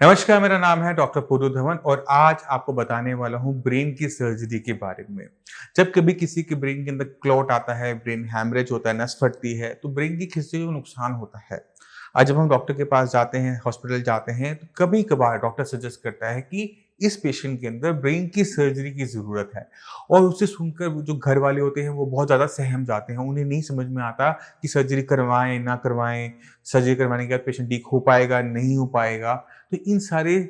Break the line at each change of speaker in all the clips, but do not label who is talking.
नमस्कार, मेरा नाम है डॉक्टर पुरु धवन और आज आपको बताने वाला हूँ ब्रेन की सर्जरी के बारे में। जब कभी किसी के ब्रेन के अंदर क्लॉट आता है, ब्रेन हैमरेज होता है, नस फटती है, तो ब्रेन की किसी को नुकसान होता है। आज जब हम डॉक्टर के पास जाते हैं, हॉस्पिटल जाते हैं, तो कभी-कभार डॉक्टर सजेस्ट करता है कि इस पेशेंट के अंदर ब्रेन की सर्जरी की ज़रूरत है और उसे सुनकर वो जो घर वाले होते हैं, वो बहुत ज़्यादा सहम जाते हैं। उन्हें नहीं समझ में आता कि सर्जरी करवाएँ, ना करवाएँ, सर्जरी करवाने के बाद पेशेंट ठीक हो पाएगा, नहीं हो पाएगा। तो इन सारे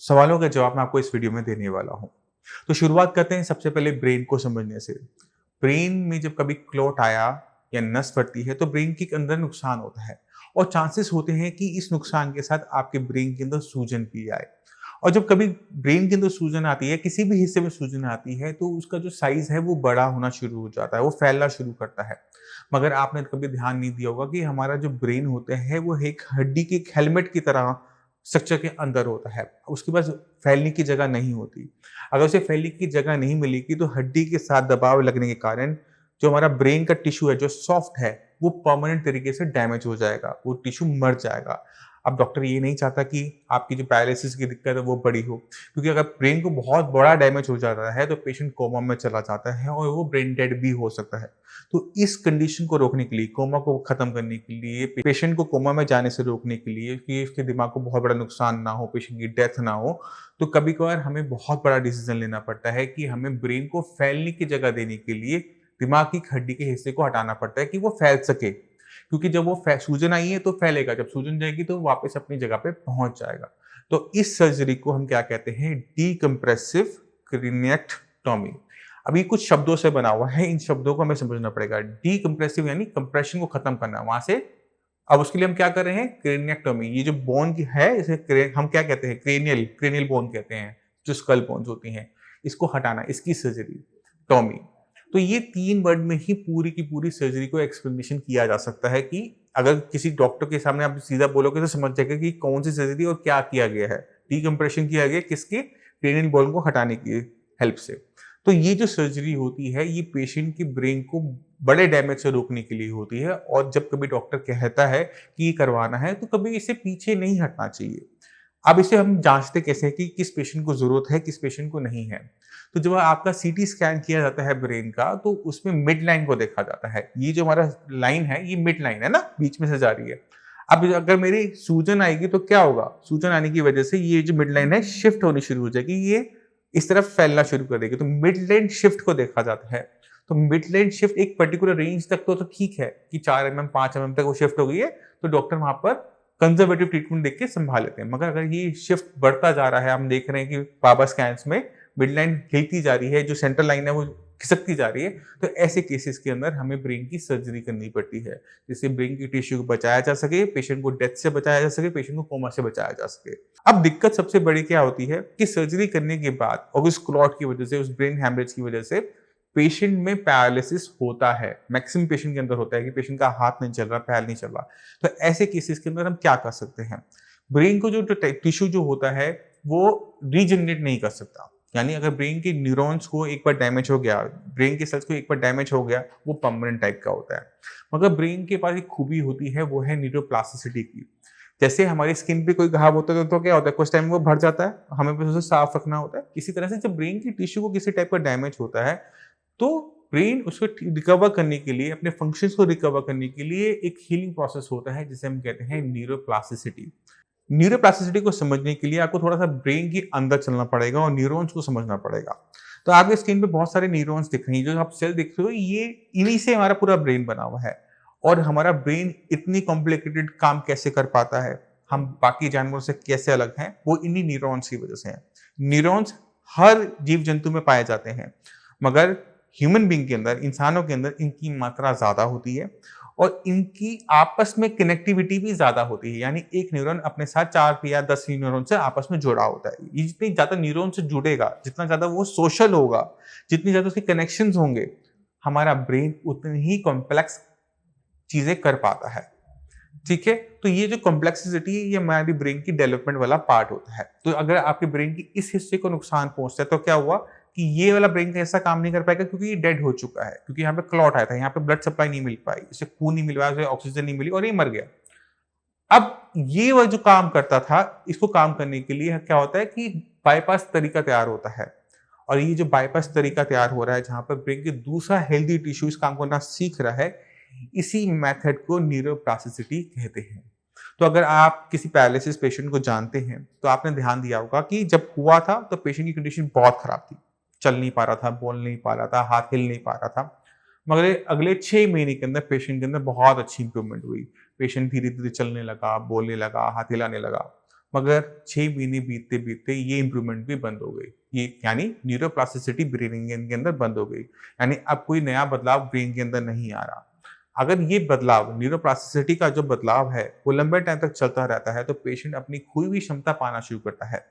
सवालों का जवाब मैं आपको इस वीडियो में देने वाला हूँ। तो शुरुआत करते हैं सबसे पहले ब्रेन को समझने से। ब्रेन में जब कभी क्लॉट आया या नस फटती है तो ब्रेन के अंदर नुकसान होता है और चांसेस होते हैं कि इस नुकसान के साथ आपके ब्रेन के अंदर सूजन भी आए। और जब कभी ब्रेन के अंदर सूजन आती है, किसी भी हिस्से में सूजन आती है, तो उसका जो साइज़ है वो बड़ा होना शुरू हो जाता है, वो फैलना शुरू करता है। मगर आपने कभी ध्यान नहीं दिया होगा कि हमारा जो ब्रेन होता है वो एक हड्डी के एक हेलमेट की तरह स्ट्रक्चर के अंदर होता है। उसके पास फैलने की जगह नहीं होती। अगर उसे फैलने की जगह नहीं मिलेगी तो हड्डी के साथ दबाव लगने के कारण जो हमारा ब्रेन का टिश्यू है, जो सॉफ्ट है, वो परमानेंट तरीके से डैमेज हो जाएगा, वो टिश्यू मर जाएगा। अब डॉक्टर ये नहीं चाहता कि आपकी जो पैरालिसिस की दिक्कत है वो बड़ी हो, क्योंकि अगर ब्रेन को बहुत बड़ा डैमेज हो जाता है तो पेशेंट कोमा में चला जाता है और वो ब्रेन डेड भी हो सकता है। तो इस कंडीशन को रोकने के लिए, कोमा को खत्म करने के लिए, पेशेंट को कोमा में जाने से रोकने के लिए कि उसके दिमाग को बहुत बड़ा नुकसान ना हो, पेशेंट की डेथ ना हो, तो कभी-कभार हमें बहुत बड़ा डिसीजन लेना पड़ता है कि हमें ब्रेन को फैलने की जगह देने के लिए दिमाग की हड्डी के हिस्से को हटाना पड़ता है कि वो फैल सके। क्योंकि जब वो सूजन आई है तो फैलेगा, जब सूजन जाएगी तो वापस अपनी जगह पे पहुंच जाएगा। तो इस सर्जरी को हम क्या कहते हैं? डीकम्प्रेसिव क्रेनिएक्टोमी। अब ये कुछ शब्दों से बना हुआ है, इन शब्दों को हमें समझना पड़ेगा। डीकम्प्रेसिव यानी कंप्रेशन को खत्म करना, वहां से अब उसके लिए हम क्या कर रहे हैं? क्रेनिएक्टोमी। ये जो बोन की है, इसे हम क्या कहते हैं? क्रेनियल क्रेनियल बोन कहते हैं, जो स्कल बोन्स होती हैं, इसको हटाना, इसकी सर्जरी, टॉमी। तो ये 3 वर्ड में ही पूरी की पूरी सर्जरी को एक्सप्लेनेशन किया जा सकता है कि अगर किसी डॉक्टर के सामने आप सीधा बोलोगे तो समझ जाएगा कि कौन सी सर्जरी और क्या किया गया है। डीकम्प्रेशन किया गया किसके? क्रेनियल बोन को हटाने की हेल्प से। तो ये जो सर्जरी होती है, ये पेशेंट की ब्रेन को बड़े डैमेज से रोकने के लिए होती है और जब कभी डॉक्टर कहता है कि ये करवाना है, तो कभी इसे पीछे नहीं हटना चाहिए। अब इसे हम जाँचते कैसे हैं कि किस पेशेंट को ज़रूरत है, किस पेशेंट को नहीं है। तो जब आपका सीटी स्कैन किया जाता है ब्रेन का, तो उसमें मिड लाइन को देखा जाता है। ये जो हमारा लाइन है, ये मिड लाइन है ना, बीच में से जा रही है। अब अगर मेरी सूजन आएगी तो क्या होगा? सूजन आने की वजह से ये जो मिड लाइन है, शिफ्ट होनी शुरू हो जाएगी, ये इस तरफ फैलना शुरू कर देगी। तो मिड लाइन शिफ्ट को देखा जाता है। तो मिड लाइन शिफ्ट एक पर्टिकुलर रेंज तक तो ठीक है कि 4 एमएम, 5 एमएम तक वो शिफ्ट हो गई है, तो डॉक्टर वहाँ पर कंजर्वेटिव ट्रीटमेंट देके संभाल लेते हैं। मगर अगर ये शिफ्ट बढ़ता जा रहा है, हम देख रहे हैं कि बाबा स्कैन्स में मिड लाइन हिलती जा रही है, जो सेंट्रल लाइन है वो खिसकती जा रही है, तो ऐसे केसेस के अंदर हमें ब्रेन की सर्जरी करनी पड़ती है, जिससे ब्रेन की टिश्यू को बचाया जा सके, पेशेंट को डेथ से बचाया जा सके, पेशेंट को कोमा से बचाया जा सके। अब दिक्कत सबसे बड़ी क्या होती है कि सर्जरी करने के बाद और उस क्लॉट की वजह से, उस ब्रेन हैमरेज की वजह से पेशेंट में पैरालिसिस होता है। मैक्सिमम पेशेंट के अंदर होता है कि पेशेंट का हाथ नहीं चल रहा, पैर नहीं चल रहा। तो ऐसे केसेस के अंदर हम क्या कर सकते हैं? ब्रेन को जो टिश्यू जो होता है, वो रीजनरेट नहीं कर सकता। यानी अगर ब्रेन के न्यूरॉन्स को एक बार डैमेज हो गया, ब्रेन के सेल्स को एक बार डैमेज हो गया, वो परमानेंट टाइप का होता है। मगर ब्रेन के पास एक खूबी होती है, वो है न्यूरोप्लास्टिसिटी की। जैसे हमारी स्किन पे कोई घाव होता है तो क्या होता है, कुछ टाइम में वो भर जाता है, हमें बस उसे साफ रखना होता है। इसी तरह से जब ब्रेन की टिश्यू को किसी टाइप का डैमेज होता है, तो ब्रेन उसको रिकवर करने के लिए, अपने फंक्शंस को रिकवर करने के लिए एक हीलिंग प्रोसेस होता है, जिसे हम कहते हैं न्यूरोप्लास्टिसिटी। न्यूरोप्लास्टिसिटी को समझने के लिए आपको थोड़ा-सा ब्रेन के अंदर चलना पड़ेगा और न्यूरॉन्स को समझना पड़ेगा। तो आपके स्क्रीन पे बहुत सारे न्यूरॉन्स दिख रहे हैं, जो आप सेल देख रहे हो, ये इन्हीं से हमारा पूरा ब्रेन बना हुआ है। और हमारा ब्रेन इतनी कॉम्प्लिकेटेड काम कैसे कर पाता है, हम बाकी जानवरों से कैसे अलग हैं, वो इन्हीं न्यूरॉन्स की वजह से है। न्यूरॉन्स हर जीव-जंतु में पाए जाते हैं, मगर ह्यूमन बीइंग के अंदर, इंसानों के अंदर इनकी मात्रा ज़्यादा होती है और इनकी आपस में कनेक्टिविटी भी ज़्यादा होती है। यानी एक न्यूरॉन अपने साथ 4 या 10 न्यूरॉन से आपस में जुड़ा होता है। ये जितनी ज़्यादा न्यूरॉन से जुड़ेगा, जितना ज़्यादा वो सोशल होगा, जितनी ज़्यादा उसके कनेक्शंस होंगे, हमारा ब्रेन उतनी ही कॉम्प्लेक्स चीज़ें कर पाता है। ठीक है? तो ये जो कॉम्प्लेक्सिसिटी है, ये हमारी ब्रेन की डेवलपमेंट वाला पार्ट होता है। तो अगर आपके ब्रेन की इस हिस्से को नुकसान पहुँचता है, तो क्या हुआ कि ये वाला ब्रेन का हिस्सा काम नहीं कर पाएगा, क्योंकि ये डेड हो चुका है। क्योंकि यहाँ पे क्लॉट आया था, यहाँ पे ब्लड सप्लाई नहीं मिल पाई, इसे खून नहीं मिल पाया, इसे ऑक्सीजन नहीं मिली और ये मर गया। अब ये वह जो काम करता था, इसको काम करने के लिए क्या होता है कि बाईपास तरीका तैयार होता है। और ये जो बाईपास तरीका तैयार हो रहा है, जहाँ पर ब्रेन के दूसरा हेल्दी टिश्यू इस काम करना सीख रहा है, इसी मेथड को न्यूरोप्लास्टिसिटी कहते हैं। तो अगर आप किसी पैरालिसिस पेशेंट को जानते हैं, तो आपने ध्यान दिया होगा कि जब हुआ था तो पेशेंट की कंडीशन बहुत खराब थी। चल नहीं पा रहा था, बोल नहीं पा रहा था, हाथ हिल नहीं पा रहा था। मगर अगले 6 महीने के अंदर पेशेंट के अंदर बहुत अच्छी इंप्रूवमेंट हुई। पेशेंट धीरे-धीरे चलने लगा, बोलने लगा, हाथ हिलाने लगा। मगर 6 महीने बीतते-बीतते ये इंप्रूवमेंट भी बंद हो गई। ये यानी न्यूरोप्लास्टिसिटी ब्रेन के अंदर बंद हो गई। यानी अब कोई नया बदलाव ब्रेन के अंदर नहीं आ रहा। अगर ये बदलाव न्यूरोप्लास्टिसिटी का जो बदलाव है, वो लंबे टाइम तक चलता रहता है, तो पेशेंट अपनी खोई हुई क्षमता पाना शुरू करता है।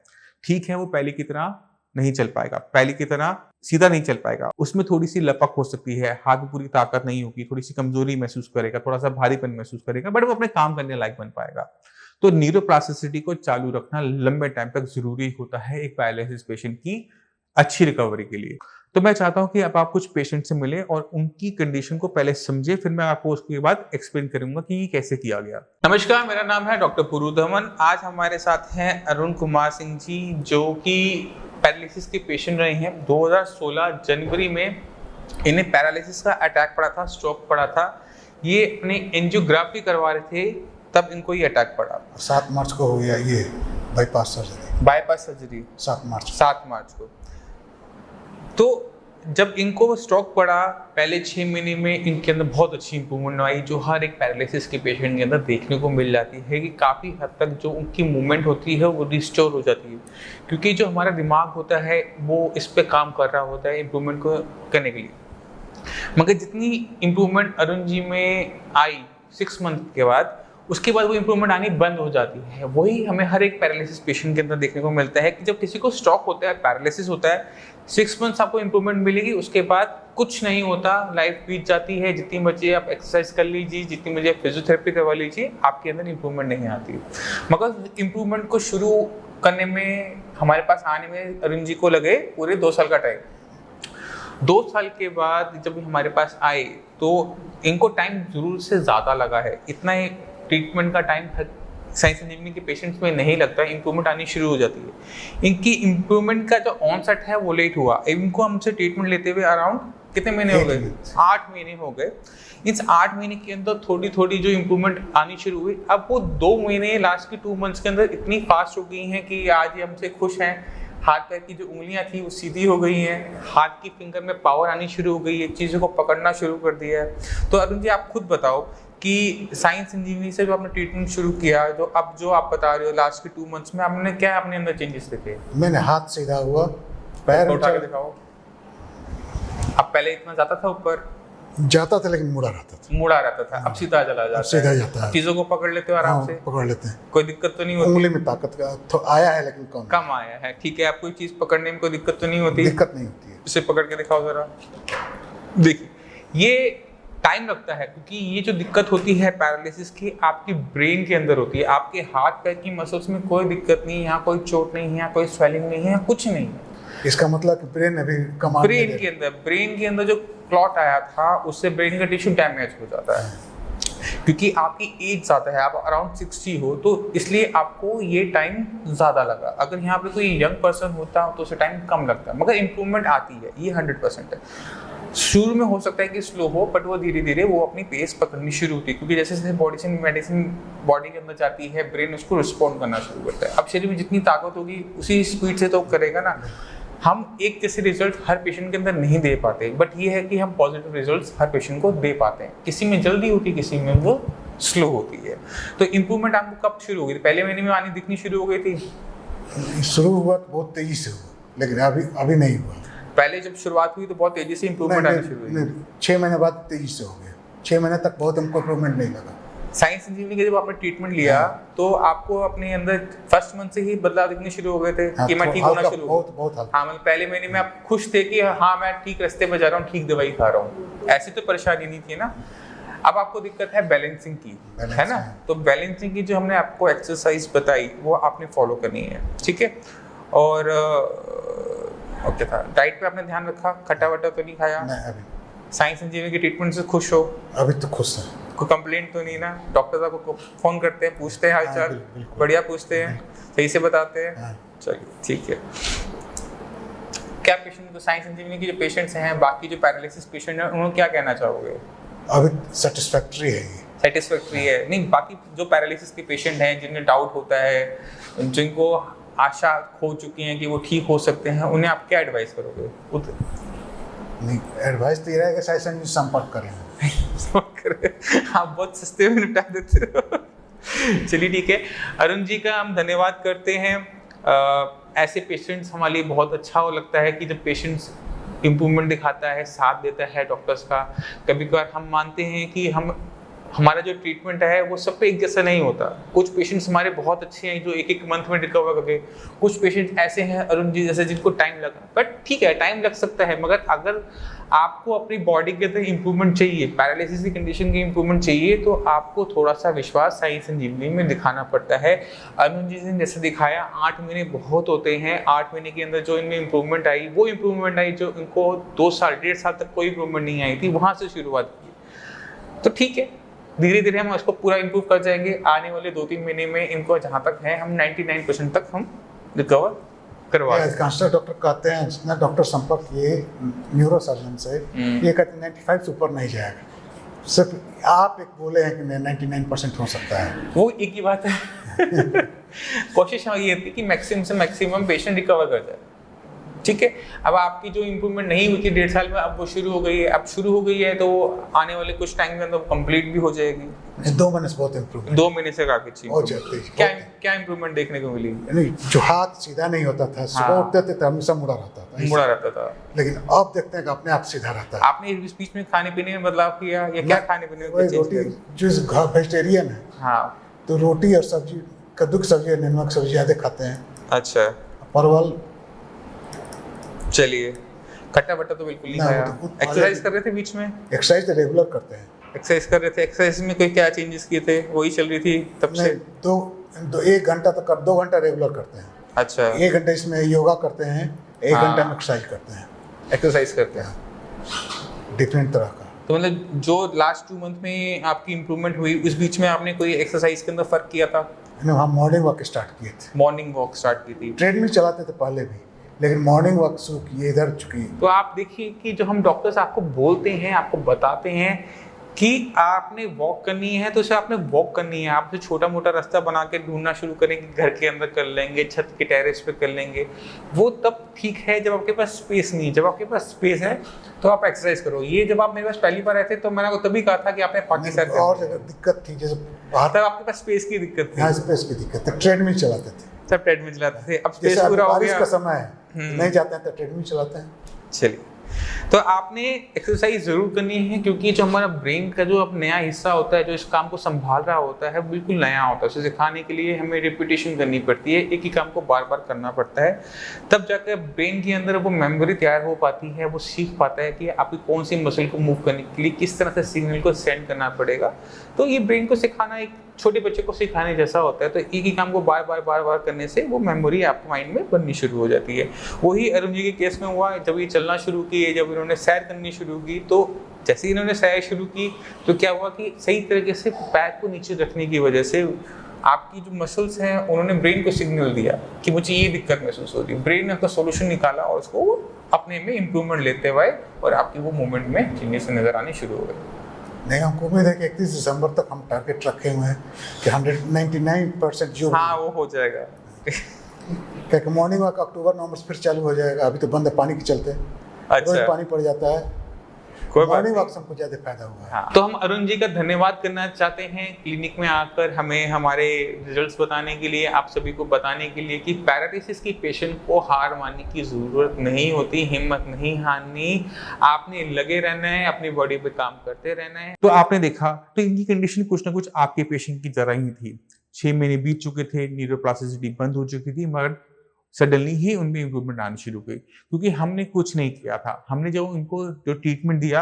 ठीक है, वो पहले की तरह नहीं चल पाएगा, पहले की तरह सीधा नहीं चल पाएगा। उसमें थोड़ी-सी लपक हो सकती है, हाथ में पूरी ताकत नहीं होगी, थोड़ी-सी कमजोरी महसूस करेगा, थोड़ा-सा भारीपन महसूस करेगा, बट वो अपने काम करने लायक बन पाएगा। तो न्यूरोप्लास्टिसिटी को चालू रखना लंबे टाइम तक ज़रूरी होता है एक पैरालिसिस पेशेंट की अच्छी रिकवरी के लिए। तो मैं चाहता हूँ कि अब आप कुछ पेशेंट से मिलें और उनकी कंडीशन को पहले समझें, फिर मैं आपको उसके बाद एक्सप्लेन करूंगा कि ये कैसे किया गया। नमस्कार, मेरा नाम है डॉक्टर पुरुधवन। आज हमारे साथ हैं अरुण कुमार सिंह जी, जो कि पैरालिसिस के पेशेंट रहे हैं। 2016 जनवरी में इन्हें पैरालिसिस का अटैक पड़ा था, स्ट्रोक पड़ा था। ये अपनी एंजियोग्राफी करवा रहे थे, तब इनको ये अटैक पड़ा।
7 मार्च को हो गया ये बाईपास सर्जरी 7 मार्च को।
तो जब इनको स्ट्रोक पड़ा, पहले 6 महीने में इनके अंदर बहुत अच्छी इंप्रूवमेंट आई, जो हर एक पैरालिसिस के पेशेंट के अंदर देखने को मिल जाती है कि काफ़ी हद तक जो उनकी मूवमेंट होती है वो रिस्टोर हो जाती है। क्योंकि जो हमारा दिमाग होता है वो इस पे काम कर रहा होता है इंप्रूवमेंट को करने के लिए। मगर जितनी इंप्रूवमेंट अरुण जी में आई 6 मंथ के बाद, उसके बाद वो इंप्रूवमेंट आनी बंद हो जाती है। वही हमें हर एक पैरालिसिस पेशेंट के अंदर देखने को मिलता है कि जब किसी को स्ट्रोक होता है, पैरालिसिस होता है, 6 मंथ्स आपको इंप्रूवमेंट मिलेगी, उसके बाद कुछ नहीं होता, लाइफ बीत जाती है। जितनी मर्जी आप एक्सरसाइज कर लीजिए, जितनी मर्जी आप फिजियोथेरेपी करवा लीजिए, आपके अंदर इंप्रूवमेंट नहीं आती। मगर इंप्रूवमेंट को शुरू करने में, हमारे पास आने में अरुण जी को लगे पूरे 2 साल का टाइम। 2 साल के बाद जब हमारे पास आए तो इनको टाइम जरूर से ज़्यादा लगा है। इतना ट्रीटमेंट का टाइम साइंस इंजीनियरिंग के पेशेंट्स में नहीं लगता, इंप्रूवमेंट आनी शुरू हो जाती है। इनकी इंप्रूवमेंट का जो ऑनसेट है वो लेट हुआ। इनको हमसे ट्रीटमेंट लेते हुए अराउंड कितने महीने हो गए? 8 महीने हो गए। इस 8 महीने के अंदर थोड़ी थोड़ी जो इंप्रूवमेंट आनी शुरू हुई, अब वो 2 महीने लास्ट के 2 मंथ्स के अंदर इतनी फास्ट हो गई हैं कि आज ये हमसे खुश हैं। हाथ पैर की जो उंगलियां थी वो सीधी हो गई हैं, हाथ की फिंगर में पावर आनी शुरू हो गई है, चीज़ों को पकड़ना शुरू कर दिया है। तो अरुण जी, आप खुद बताओ कि साइंस इंजीनियरिंग से जो आपने ट्रीटमेंट शुरू किया, जो आप बता रहे हो लास्ट के 2 मंथ्स में, आपने क्या अपने अंदर चेंजेस देखे?
मैंने हाथ सीधा हुआ, पैर
उठा के दिखाओ। अब पहले इतना जाता था ऊपर,
जाता था लेकिन मुड़ा रहता था।
अब सीधा चला जाता है,
सीधा जाता है।
चीजों को पकड़ लेते हो आराम से?
पकड़ लेते हैं,
कोई दिक्कत तो नहीं होती?
उंगली में ताकत का तो आया है लेकिन कम
आया है। ठीक है, आप कोई चीज पकड़ने में कोई दिक्कत तो नहीं होती?
दिक्कत नहीं होती है।
इसे पकड़ के दिखाओ जरा। देखिए, ये टाइम लगता है क्योंकि ये जो दिक्कत होती है पैरालिसिस की, आपकी ब्रेन के अंदर होती है। आपके हाथ पैर की मसल्स में कोई दिक्कत नहीं है, यहाँ कोई चोट नहीं है, यहाँ कोई स्वेलिंग नहीं है, कुछ नहीं है।
इसका मतलब कि ब्रेन अभी कमांड
ब्रेन के अंदर जो क्लॉट आया था, उससे ब्रेन का टिश्यू डैमेज हो जाता है। क्योंकि आपकी एज ज़्यादा है, आप अराउंड 60 हो, तो इसलिए आपको ये टाइम ज़्यादा लगा। अगर यहाँ पे कोई यंग पर्सन होता तो उसे टाइम कम लगता, मगर इंप्रूवमेंट आती है, ये 100% है। शुरू में हो सकता है कि स्लो हो, बट वो धीरे धीरे वो अपनी पेस पकड़नी शुरू होती है, क्योंकि जैसे जैसे बॉडी से मेडिसिन बॉडी के अंदर जाती है, ब्रेन उसको रिस्पॉन्ड करना शुरू करता है। अब शरीर में जितनी ताकत होगी उसी स्पीड से तो करेगा ना। हम एक जैसे रिजल्ट हर पेशेंट के अंदर नहीं दे पाते, बट ये है कि हम पॉजिटिव रिजल्ट्स हर पेशेंट को दे पाते हैं। किसी में जल्दी होती है, किसी में वो स्लो होती है। तो इम्प्रूवमेंट आपको कब शुरू हो गई? पहले महीने में आनी दिखनी शुरू हो गई थी?
शुरू हुआ तो बहुत तेजी से हुआ, लेकिन अभी नहीं हुआ।
पहले जब शुरुआत हुई तो बहुत तेजी से इम्प्रूवमेंट आनी शुरू हुई।
6 महीने बाद तेजी से हो गया। 6 महीने तक बहुत हमको इम्प्रूवमेंट नहीं लगा।
साइंस इंजीनियरिंग के जब आपने ट्रीटमेंट लिया तो आपको अपने अंदर फर्स्ट मंथ से ही बदलाव दिखने शुरू हो गए थे कि मैं ठीक होना शुरू हो? बहुत हाँ, मतलब पहले महीने में आप खुश थे कि हाँ मैं ठीक रास्ते पे जा रहा हूँ, ठीक दवाई खा रहा हूँ, ऐसी तो परेशानी नहीं थी ना। अब आपको दिक्कत है बैलेंसिंग की, है ना? तो बैलेंसिंग की जो हमने आपको एक्सरसाइज बताई वो आपने फॉलो करनी है, ठीक है? और ओके था, डाइट पे आपने ध्यान रखा, खट्टा वट्टा तो नहीं खाया?
नहीं, अभी।
साइंस इंजीनियरिंग के ट्रीटमेंट से खुश हो?
अभी तो खुश है।
कोई कंप्लेंट तो नहीं ना? डॉक्टर साहब को फोन करते हैं, पूछते हैं हालचाल? बढ़िया पूछते हैं, सही से बताते हैं? चलिए ठीक है। क्या पेशेंट को साइंस इंजीनियरिंग के जो पेशेंट्स हैं, बाकी जो पैरालिसिस पेशेंट हैं, उन्होंने क्या कहना चाहोगे?
अभी सेटिस्फैक्ट्री है, ये
सेटिस्फैक्ट्री है? नहीं, बाकी जो पैरालिसिस के पेशेंट हैं जिन्हें डाउट होता है, जिनको आशा खो चुकी हैं कि वो ठीक हो सकते हैं, उन्हें आप क्या एडवाइस करोगे?
नहीं, एडवाइस तो ये रहेगा साइंस इंजीनियर संपर्क करें।
आप बहुत सस्ते में निपटा देते हो। चलिए ठीक है, अरुण जी का हम धन्यवाद करते हैं। ऐसे पेशेंट्स हमारे लिए बहुत अच्छा हो लगता है कि जब पेशेंट्स इम्प्रूवमेंट दिखाता है, साथ देता है डॉक्टर्स का। कभी कभार हम मानते हैं कि हमारा जो ट्रीटमेंट है वो सब पे एक जैसा नहीं होता। कुछ पेशेंट्स हमारे बहुत अच्छे हैं जो एक मंथ में रिकवर कर गए, कुछ पेशेंट्स ऐसे हैं अरुण जी जैसे जिनको टाइम लगा। बट ठीक है, टाइम लग सकता है, मगर अगर आपको अपनी बॉडी के अंदर इम्प्रूवमेंट चाहिए, पैरालिसिस की कंडीशन की इम्प्रूवमेंट चाहिए, तो आपको थोड़ा सा विश्वास साइंस इंजीनियरिंग में दिखाना पड़ता है। अरुण जी ने जैसे दिखाया, 8 महीने बहुत होते हैं। 8 महीने के अंदर जो इनमें इम्प्रूवमेंट आई, वो इम्प्रूवमेंट आई जो इनको 2 साल 1.5 साल तक कोई इम्प्रूवमेंट नहीं आई थी, वहाँ से शुरुआत की। तो ठीक है, धीरे धीरे हम इसको पूरा इम्प्रूव कर जाएंगे। आने वाले 2-3 महीने में इनको जहाँ तक है, हम 99% तक हम रिकवर करवा
कंसल्टेंट डॉक्टर कहते हैं, जितना डॉक्टर संपर्क किए न्यूरो सर्जन से, ये कहते हैं 95 से ऊपर नहीं जाएगा। सिर्फ आप एक बोले हैं कि 99% हो सकता है,
वो एक ही बात है। कोशिश ये थी कि मैक्सिमम से मैक्सिमम पेशेंट रिकवर कर जाए। ठीक है, अब आपकी जो इम्प्रूवमेंट नहीं हुई थी 1.5 साल में, अब वो शुरू हो गई है। अब शुरू हो गई है तो आने वाले कुछ टाइम के अंदर कंप्लीट भी हो जाएगी।
2 महीने से बहुत इम्प्रूवमेंट,
2 महीने से काफी
अच्छी।
क्या इम्प्रूवमेंट देखने को मिली?
नहीं, जो हाथ सीधा नहीं होता था, सुबह उठते थे तो हमेशा मुड़ा रहता था, लेकिन अब देखते हैं कि अपने आप सीधा रहता है।
आपने इस बीच में खाने पीने में बदलाव किया या क्या? खाने पीने में
रोटी, जो वेजिटेरियन है,
हाँ, तो
रोटी और सब्जी, कद्दू की सब्जी, नमक सब्जी ज्यादा खाते हैं।
अच्छा,
परवल।
चलिए, खट्टा बट्टा तो बिल्कुल नहीं खाया। एक्सरसाइज कर रहे थे बीच में?
एक्सरसाइज तो रेगुलर करते हैं।
एक्सरसाइज कर रहे थे, एक्सरसाइज में कोई क्या चेंजेस किए थे? वही चल रही थी तब से?
1 घंटा तक 2 घंटा रेगुलर करते हैं।
अच्छा,
1 घंटे इसमें योगा करते हैं, 1 घंटा में एक्सरसाइज करते हैं।
एक्सरसाइज करते हैं
डिफरेंट तरह का।
तो मतलब जो लास्ट 2 मंथ में आपकी इम्प्रूवमेंट हुई, उस बीच में आपने कोई एक्सरसाइज के अंदर फर्क किया था?
हम मॉर्निंग वॉक स्टार्ट किए थे।
मॉर्निंग वॉक स्टार्ट की थी?
ट्रेडमिल चलाते थे पहले भी, लेकिन मॉर्निंग वॉक शुरू किए इधर चुकी।
तो आप देखिए कि जो हम डॉक्टर्स आपको बोलते हैं, आपको बताते हैं कि आपने वॉक करनी है, तो उसे आपने वॉक करनी है। आप उसे छोटा मोटा रास्ता बना के ढूंढना शुरू करेंगे, घर के अंदर कर लेंगे, छत के टेरेस पे कर लेंगे, वो तब ठीक है जब आपके पास स्पेस नहीं है। जब आपके पास स्पेस है तो आप एक्सरसाइज करो। ये जब आप मेरे पास पहली बार आए थे तो मैंने आपको तभी कहा था कि आपने पाकिस्तान
और दिक्कत थी, जैसे
तब आपके पास स्पेस की दिक्कत थी।
हाँ, स्पेस की दिक्कत थी। ट्रेडमिल चलाते थे,
सब ट्रेडमिल चलाते थे। अब स्पेस पूरा हो गया,
का समय है, नहीं जाते हैं तो ट्रेडमिल चलाते हैं।
चलिए, तो आपने एक्सरसाइज जरूर करनी है, क्योंकि जो हमारा ब्रेन का जो अब नया हिस्सा होता है, जो इस काम को संभाल रहा होता है, बिल्कुल नया होता है। उसे सिखाने के लिए हमें रिपीटेशन करनी पड़ती है, एक ही काम को बार बार करना पड़ता है, तब जाकर ब्रेन के अंदर वो मेमोरी तैयार हो पाती है। वो सीख पाता है कि आपकी कौन सी मसल को मूव करने के लिए किस तरह से सिग्नल को सेंड करना पड़ेगा। तो ये ब्रेन को सिखाना एक छोटे बच्चे को सिखाने जैसा होता है। तो एक ही काम को बार बार करने से वो मेमोरी आपके माइंड में बननी शुरू हो जाती है। वही अरुण जी के केस में हुआ। जब ये चलना शुरू किए, जब इन्होंने सैर करनी शुरू की, तो जैसे ही इन्होंने सैर शुरू की तो क्या हुआ कि सही तरीके से पैर को नीचे रखने की वजह से आपकी जो मसल्स हैं, उन्होंने ब्रेन को सिग्नल दिया कि मुझे ये दिक्कत महसूस हो रही है। ब्रेन ने उसका सोल्यूशन निकाला और उसको अपने में इम्प्रूवमेंट लेते हुए और आपकी वो मूवमेंट में चेंजेस नजर आने शुरू हो गए।
नहीं, हमको उम्मीद है कि 31 दिसंबर तक हम टारगेट रखे हुए हैं कि 199% जो
हाँ वो हो जाएगा।
क्योंकि मॉर्निंग वॉक अक्टूबर नवंबर फिर चालू हो जाएगा। अभी तो बंद है पानी के चलते।
अच्छा,
रोज पानी पड़ जाता है। मॉर्निंग वॉक से हमको ज्यादा फायदा हुआ है।
हाँ। तो हम अरुण जी का धन्यवाद करना चाहते हैं क्लिनिक में आकर हमें हमारे रिजल्ट्स बताने के लिए, आप सभी को बताने के लिए कि पैरालिसिस की पेशेंट को हार मानने की जरूरत नहीं होती, हिम्मत नहीं हारनी, आपने लगे रहना है, अपनी बॉडी पे काम करते रहना है। तो आपने देखा, तो इनकी कंडीशन कुछ ना कुछ आपके पेशेंट की तरह ही थी। 6 महीने बीत चुके थे, न्यूरोप्लास्टिसिटी बंद हो चुकी थी, मगर सडनली ही उनमें इम्प्रूवमेंट आनी शुरू हुई, क्योंकि हमने कुछ नहीं किया था। हमने जो उनको जो ट्रीटमेंट दिया,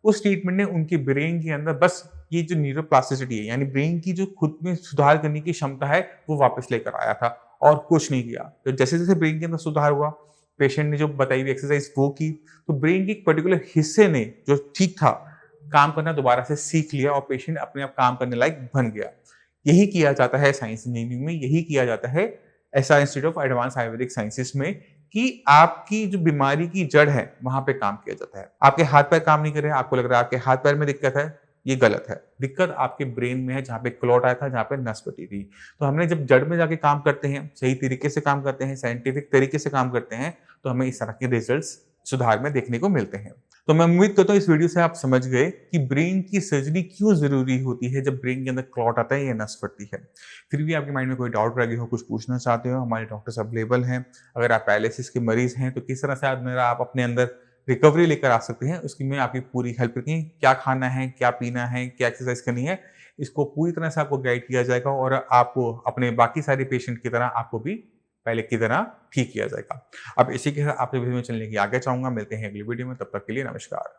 उस ट्रीटमेंट ने उनके ब्रेन के अंदर बस ये जो न्यूरोप्लास्टिसिटी है, यानी ब्रेन की जो खुद में सुधार करने की क्षमता है, वो वापस लेकर आया था और कुछ नहीं किया। तो जैसे जैसे ब्रेन के अंदर सुधार हुआ, पेशेंट ने जो बताई हुई एक्सरसाइज वो की, तो ब्रेन के एक पर्टिकुलर हिस्से ने जो ठीक था, काम करना दोबारा से सीख लिया और पेशेंट अपने आप काम करने लायक बन गया। यही किया जाता है साइंस इंजीनियरिंग में, यही किया जाता है SR institute of advance Ayurvedic sciences में कि आपकी जो बीमारी की जड़ है, वहाँ पे काम किया जाता है। आपके हाथ-पैर काम नहीं कर रहे हैं, आपको लग रहा है आपके हाथ-पैर में दिक्कत है, ये गलत है। दिक्कत आपके ब्रेन में है, जहाँ पे क्लॉट आया था, जहाँ पे नस फटी थी। तो हमने जब जड़ में जाके काम करते हैं, सही तरीके से काम करते हैं, साइंटिफिक तरीके से काम करते हैं, तो हमें इस तरह के रिजल्ट्स सुधार में देखने को मिलते हैं। तो मैं उम्मीद करता हूँ इस वीडियो से आप समझ गए कि ब्रेन की सर्जरी क्यों ज़रूरी होती है जब ब्रेन के अंदर क्लॉट आता है या नस फटती है। फिर भी आपके माइंड में कोई डाउट रह गया हो, कुछ पूछना चाहते हो, हमारे डॉक्टर्स अवेलेबल हैं। अगर आप पैरालिसिस के मरीज़ हैं, तो किस तरह से आप अपने अंदर रिकवरी लेकर आ सकते हैं, उसकी मैं आपकी पूरी हेल्प करूँगी। क्या खाना है, क्या पीना है, क्या एक्सरसाइज करनी है, इसको पूरी तरह से आपको गाइड किया जाएगा और आपको अपने बाकी सारे पेशेंट की तरह आपको भी पहले की तरह ठीक किया जाएगा। अब इसी के साथ आपसे वीडियो में चलने की आगे चाहूँगा। मिलते हैं अगली वीडियो में, तब तक के लिए नमस्कार।